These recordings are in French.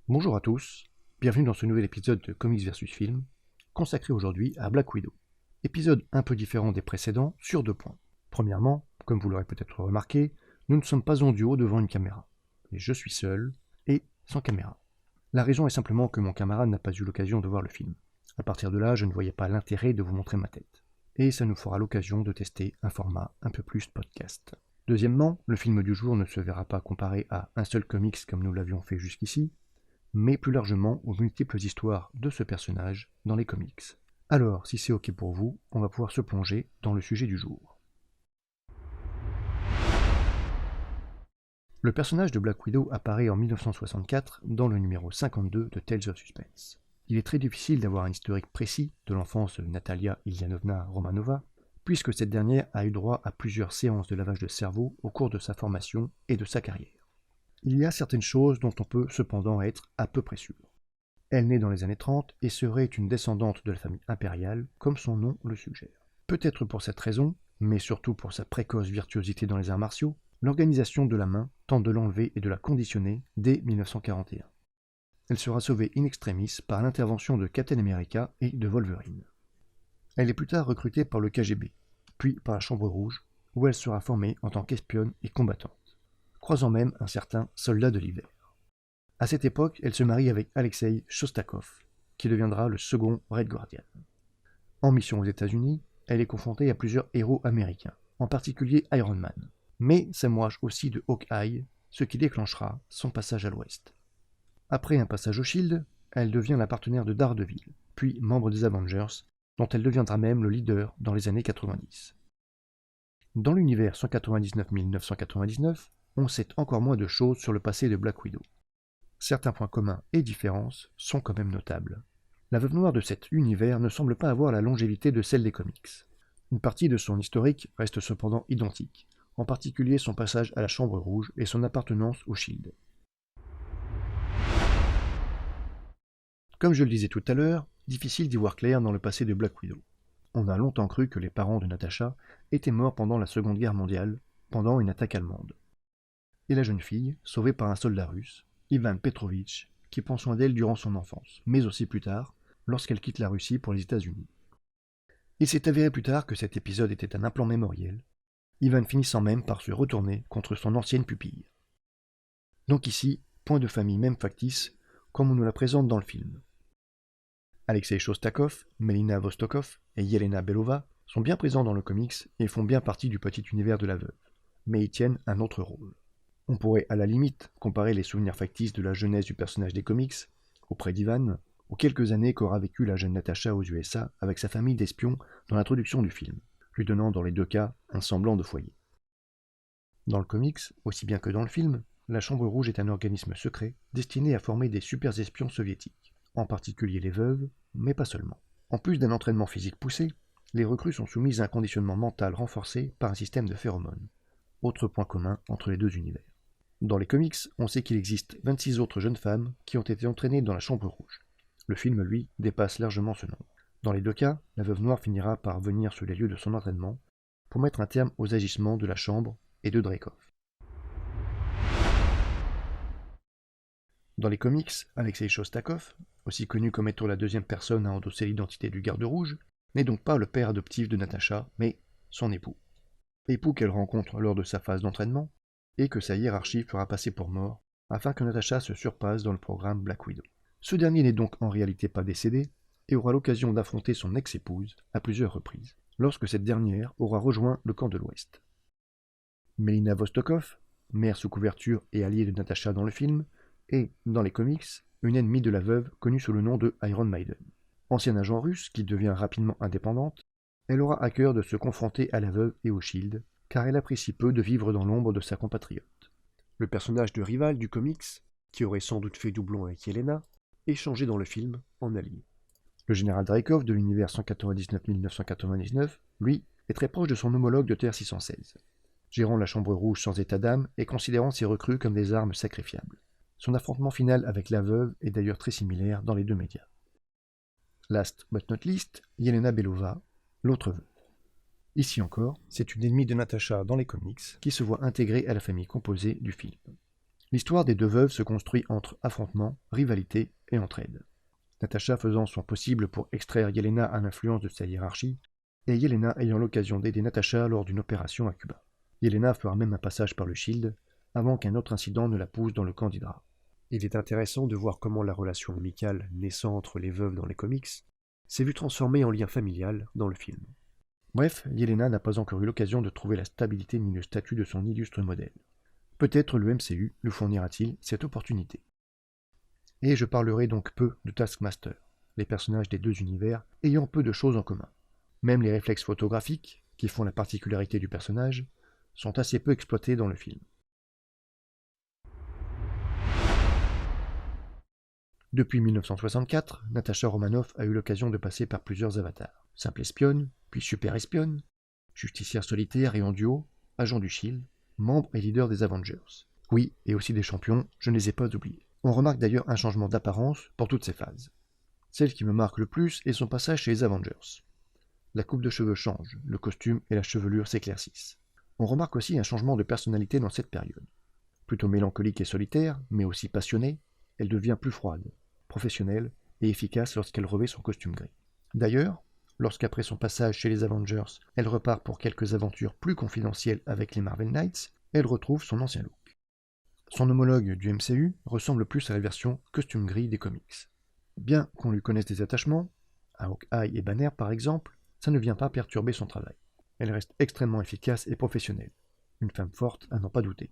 Bonjour à tous, bienvenue dans ce nouvel épisode de Comics vs Film, consacré aujourd'hui à Black Widow. Épisode un peu différent des précédents sur 2 points. Premièrement, comme vous l'aurez peut-être remarqué, nous ne sommes pas en duo devant une caméra. Mais je suis seul et sans caméra. La raison est simplement que mon camarade n'a pas eu l'occasion de voir le film. À partir de là, je ne voyais pas l'intérêt de vous montrer ma tête. Et ça nous fera l'occasion de tester un format un peu plus podcast. Deuxièmement, le film du jour ne se verra pas comparé à un seul comics comme nous l'avions fait jusqu'ici, mais plus largement aux multiples histoires de ce personnage dans les comics. Alors, si c'est ok pour vous, on va pouvoir se plonger dans le sujet du jour. Le personnage de Black Widow apparaît en 1964 dans le numéro 52 de Tales of Suspense. Il est très difficile d'avoir un historique précis de l'enfance de Natalia Ilyanovna Romanova, puisque cette dernière a eu droit à plusieurs séances de lavage de cerveau au cours de sa formation et de sa carrière. Il y a certaines choses dont on peut cependant être à peu près sûr. Elle naît dans les années 30 et serait une descendante de la famille impériale, comme son nom le suggère. Peut-être pour cette raison, mais surtout pour sa précoce virtuosité dans les arts martiaux, l'organisation de la main tente de l'enlever et de la conditionner dès 1941. Elle sera sauvée in extremis par l'intervention de Captain America et de Wolverine. Elle est plus tard recrutée par le KGB, puis par la Chambre Rouge, où elle sera formée en tant qu'espionne et combattante, croisant même un certain soldat de l'hiver. À cette époque, elle se marie avec Alexei Shostakov, qui deviendra le second Red Guardian. En mission aux États-Unis, elle est confrontée à plusieurs héros américains, en particulier Iron Man, mais s'amourage aussi de Hawkeye, ce qui déclenchera son passage à l'Ouest. Après un passage au Shield, elle devient la partenaire de Daredevil, puis membre des Avengers, dont elle deviendra même le leader dans les années 90. Dans l'univers 199 999, on sait encore moins de choses sur le passé de Black Widow. Certains points communs et différences sont quand même notables. La veuve noire de cet univers ne semble pas avoir la longévité de celle des comics. Une partie de son historique reste cependant identique, en particulier son passage à la Chambre Rouge et son appartenance au Shield. Comme je le disais tout à l'heure, difficile d'y voir clair dans le passé de Black Widow. On a longtemps cru que les parents de Natasha étaient morts pendant la Seconde Guerre mondiale, pendant une attaque allemande. Et la jeune fille, sauvée par un soldat russe, Ivan Petrovitch, qui prend soin d'elle durant son enfance, mais aussi plus tard, lorsqu'elle quitte la Russie pour les États-Unis. Il s'est avéré plus tard que cet épisode était un implant mémoriel, Ivan finissant même par se retourner contre son ancienne pupille. Donc ici, point de famille même factice, comme on nous la présente dans le film. Alexei Shostakov, Melina Vostokov et Yelena Belova sont bien présents dans le comics et font bien partie du petit univers de la veuve, mais ils tiennent un autre rôle. On pourrait à la limite comparer les souvenirs factices de la jeunesse du personnage des comics, auprès d'Ivan, aux quelques années qu'aura vécu la jeune Natasha aux USA avec sa famille d'espions dans l'introduction du film, lui donnant dans les deux cas un semblant de foyer. Dans le comics, aussi bien que dans le film, la Chambre Rouge est un organisme secret destiné à former des super espions soviétiques, en particulier les veuves, mais pas seulement. En plus d'un entraînement physique poussé, les recrues sont soumises à un conditionnement mental renforcé par un système de phéromones. Autre point commun entre les deux univers. Dans les comics, on sait qu'il existe 26 autres jeunes femmes qui ont été entraînées dans la Chambre Rouge. Le film, lui, dépasse largement ce nombre. Dans les deux cas, la veuve noire finira par venir sur les lieux de son entraînement pour mettre un terme aux agissements de la Chambre et de Dreykov. Dans les comics, Alexei Shostakov, aussi connu comme étant la deuxième personne à endosser l'identité du garde rouge, n'est donc pas le père adoptif de Natasha, mais son époux. Époux qu'elle rencontre lors de sa phase d'entraînement, et que sa hiérarchie fera passer pour mort, afin que Natasha se surpasse dans le programme Black Widow. Ce dernier n'est donc en réalité pas décédé, et aura l'occasion d'affronter son ex-épouse à plusieurs reprises, lorsque cette dernière aura rejoint le camp de l'Ouest. Melina Vostokov, mère sous couverture et alliée de Natasha dans le film, est, dans les comics, une ennemie de la veuve connue sous le nom de Iron Maiden. Ancien agent russe qui devient rapidement indépendante, elle aura à cœur de se confronter à la veuve et au Shield, car elle apprécie peu de vivre dans l'ombre de sa compatriote. Le personnage de rival du comics, qui aurait sans doute fait doublon avec Yelena, est changé dans le film en allié. Le général Dreykov de l'univers 199 999, lui, est très proche de son homologue de Terre 616, gérant la Chambre Rouge sans état d'âme et considérant ses recrues comme des armes sacrifiables. Son affrontement final avec la veuve est d'ailleurs très similaire dans les deux médias. Last but not least, Yelena Belova, l'autre veuve. Ici encore, c'est une ennemie de Natasha dans les comics qui se voit intégrée à la famille composée du film. L'histoire des deux veuves se construit entre affrontements, rivalité et entraide. Natasha faisant son possible pour extraire Yelena à l'influence de sa hiérarchie, et Yelena ayant l'occasion d'aider Natasha lors d'une opération à Cuba. Yelena fera même un passage par le Shield, avant qu'un autre incident ne la pousse dans le camp d'Hydra. Il est intéressant de voir comment la relation amicale naissant entre les veuves dans les comics s'est vue transformée en lien familial dans le film. Bref, Yelena n'a pas encore eu l'occasion de trouver la stabilité ni le statut de son illustre modèle. Peut-être le MCU lui fournira-t-il cette opportunité. Et je parlerai donc peu de Taskmaster, les personnages des deux univers ayant peu de choses en commun. Même les réflexes photographiques, qui font la particularité du personnage, sont assez peu exploités dans le film. Depuis 1964, Natasha Romanoff a eu l'occasion de passer par plusieurs avatars. Simple espionne, puis super espionne, justicière solitaire et en duo, agent du Shield, membre et leader des Avengers. Oui, et aussi des champions, je ne les ai pas oubliés. On remarque d'ailleurs un changement d'apparence pour toutes ces phases. Celle qui me marque le plus est son passage chez les Avengers. La coupe de cheveux change, le costume et la chevelure s'éclaircissent. On remarque aussi un changement de personnalité dans cette période. Plutôt mélancolique et solitaire, mais aussi passionnée, elle devient plus froide, professionnelle et efficace lorsqu'elle revêt son costume gris. D'ailleurs, lorsqu'après son passage chez les Avengers, elle repart pour quelques aventures plus confidentielles avec les Marvel Knights, elle retrouve son ancien look. Son homologue du MCU ressemble plus à la version costume gris des comics. Bien qu'on lui connaisse des attachements, à Hawkeye et Banner par exemple, ça ne vient pas perturber son travail. Elle reste extrêmement efficace et professionnelle. Une femme forte à n'en pas douter.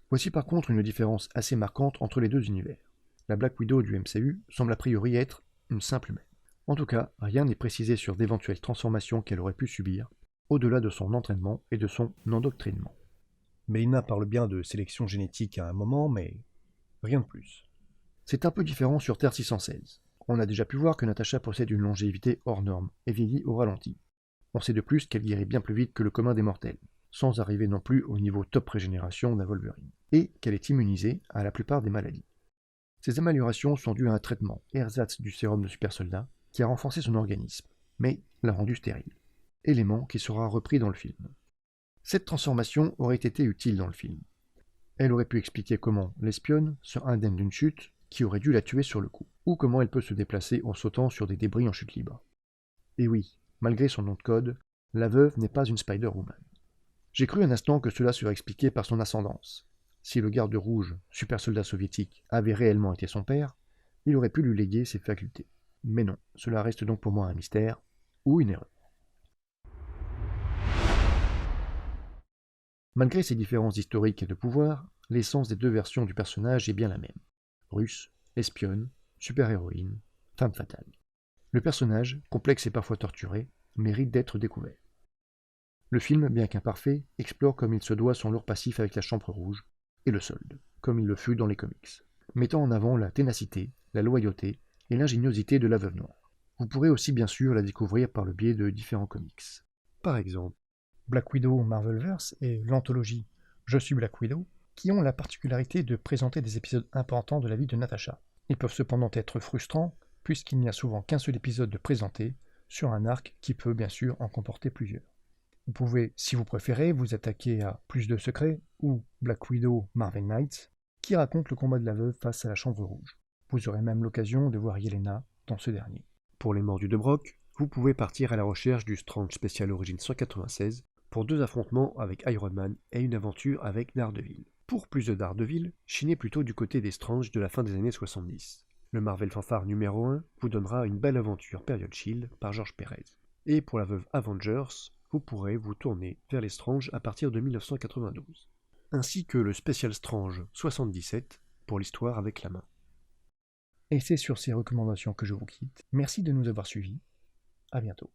Voici par contre une différence assez marquante entre les deux univers. La Black Widow du MCU semble a priori être une simple humaine. En tout cas, rien n'est précisé sur d'éventuelles transformations qu'elle aurait pu subir, au-delà de son entraînement et de son endoctrinement. Melina parle bien de sélection génétique à un moment, mais rien de plus. C'est un peu différent sur Terre 616. On a déjà pu voir que Natasha possède une longévité hors norme et vieillit au ralenti. On sait de plus qu'elle guérit bien plus vite que le commun des mortels, sans arriver non plus au niveau top régénération d'un Wolverine, et qu'elle est immunisée à la plupart des maladies. Ces améliorations sont dues à un traitement, ersatz du sérum de super soldat, qui a renforcé son organisme, mais l'a rendu stérile, élément qui sera repris dans le film. Cette transformation aurait été utile dans le film. Elle aurait pu expliquer comment l'espionne se indemne d'une chute qui aurait dû la tuer sur le coup, ou comment elle peut se déplacer en sautant sur des débris en chute libre. Et oui, malgré son nom de code, la veuve n'est pas une Spider-Woman. J'ai cru un instant que cela serait expliqué par son ascendance. Si le garde rouge, super soldat soviétique, avait réellement été son père, il aurait pu lui léguer ses facultés. Mais non, cela reste donc pour moi un mystère, ou une erreur. Malgré ces différences historiques et de pouvoir, l'essence des deux versions du personnage est bien la même. Russe, espionne, super-héroïne, femme fatale. Le personnage, complexe et parfois torturé, mérite d'être découvert. Le film, bien qu'imparfait, explore comme il se doit son lourd passif avec la Chambre Rouge, et le solde, comme il le fut dans les comics, mettant en avant la ténacité, la loyauté et l'ingéniosité de la Veuve Noire. Vous pourrez aussi bien sûr la découvrir par le biais de différents comics. Par exemple, Black Widow Marvelverse et l'anthologie Je suis Black Widow, qui ont la particularité de présenter des épisodes importants de la vie de Natasha. Ils peuvent cependant être frustrants, puisqu'il n'y a souvent qu'un seul épisode de présenté, sur un arc qui peut bien sûr en comporter plusieurs. Vous pouvez, si vous préférez, vous attaquer à Plus de secrets ou Black Widow Marvel Knights, qui raconte le combat de la veuve face à la Chambre Rouge. Vous aurez même l'occasion de voir Yelena dans ce dernier. Pour les mordus de Brock, vous pouvez partir à la recherche du Strange Special Origins 196 pour 2 affrontements avec Iron Man et une aventure avec Daredevil. Pour plus de Daredevil, chinez plutôt du côté des Strange de la fin des années 70. Le Marvel Fanfare numéro 1 vous donnera une belle aventure période Shield par George Pérez. Et pour la veuve Avengers, vous pourrez vous tourner vers les Strange à partir de 1992. Ainsi que le Special Strange 77 pour l'histoire avec la main. Et c'est sur ces recommandations que je vous quitte. Merci de nous avoir suivis. À bientôt.